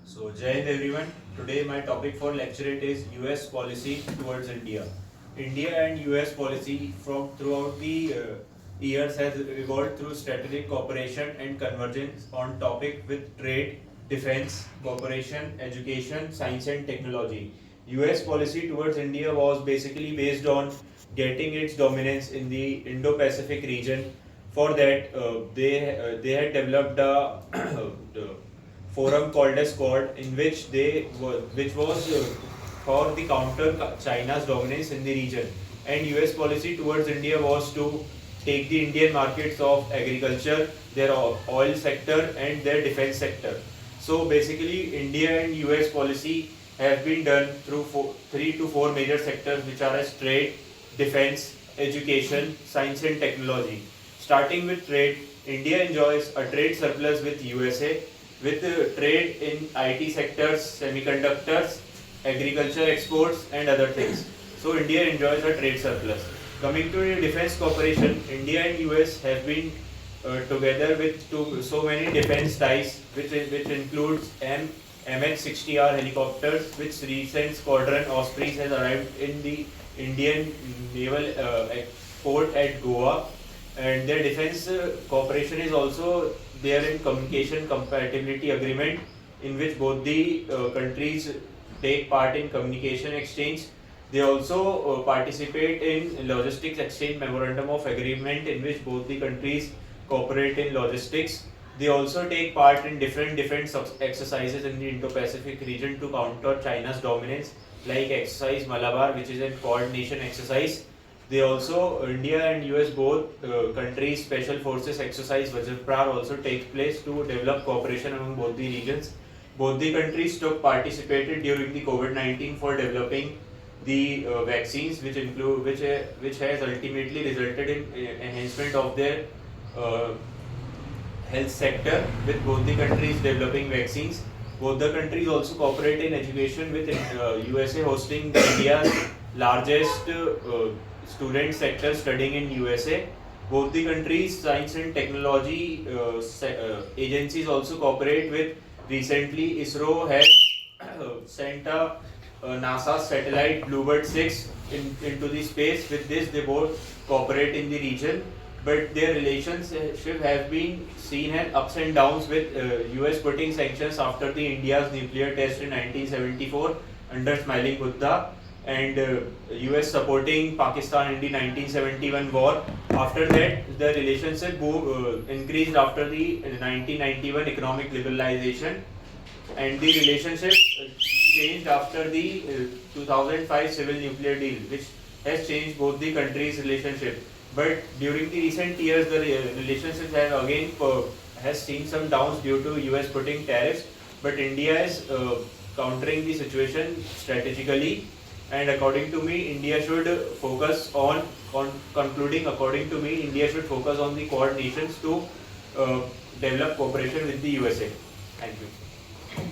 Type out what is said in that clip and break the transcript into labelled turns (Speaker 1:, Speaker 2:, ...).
Speaker 1: So, Jai Hind everyone. Today my topic for lecturate is US policy towards India. India and US policy from throughout the years has evolved through strategic cooperation and convergence on topic with trade, defense, cooperation, education, science and technology. US policy towards India was basically based on getting its dominance in the Indo-Pacific region. For that, they had developed a the forum called as Quad, in which which was for the counter China's dominance in the region. And US policy towards India was to take the Indian markets of agriculture, their oil sector, and their defense sector. So basically, India and US policy have been done through 3 to 4 major sectors, which are as trade, defense, education, science, and technology. Starting with trade, India enjoys a trade surplus with USA, with trade in IT sectors, semiconductors, agriculture exports, and other things. So India enjoys a trade surplus. Coming to the defense cooperation, India and US have been together with so many defense ties, which includes MH-60R helicopters, which recent squadron Ospreys has arrived in the Indian naval port at Goa, and their defense cooperation is also there in communication compatibility agreement, in which both the countries take part in communication exchange. They also participate in logistics exchange memorandum of agreement, in which both the countries cooperate in logistics. They also take part in different defense exercises in the Indo-Pacific region to counter China's dominance, like exercise Malabar, which is a coordination exercise. They also, India and US both countries special forces exercise Vajraprar also takes place to develop cooperation among both the regions. Both the countries took participated during the COVID-19 for developing the vaccines, which has ultimately resulted in enhancement of their uh, health sector, with both the countries developing vaccines. Both the countries also cooperate in education, with USA hosting India's largest student sector studying in USA. Both the countries' science and technology agencies also cooperate with. Recently, ISRO has sent a NASA satellite Bluebird 6 into the space. With this, they both cooperate in the region, but their relationship has been seen as ups and downs, with US putting sanctions after the India's nuclear test in 1974 under Smiling Buddha, and US supporting Pakistan in the 1971 war. After that, the relationship increased after the 1991 economic liberalization, and the relationship changed after the 2005 civil nuclear deal, which has changed both the countries' relationship. But during the recent years, the relationship has again has seen some downs due to US putting tariffs. But India is countering the situation strategically, and according to me, India should focus on concluding. According to me, India should focus on the Quad nations to develop cooperation with the USA. Thank you.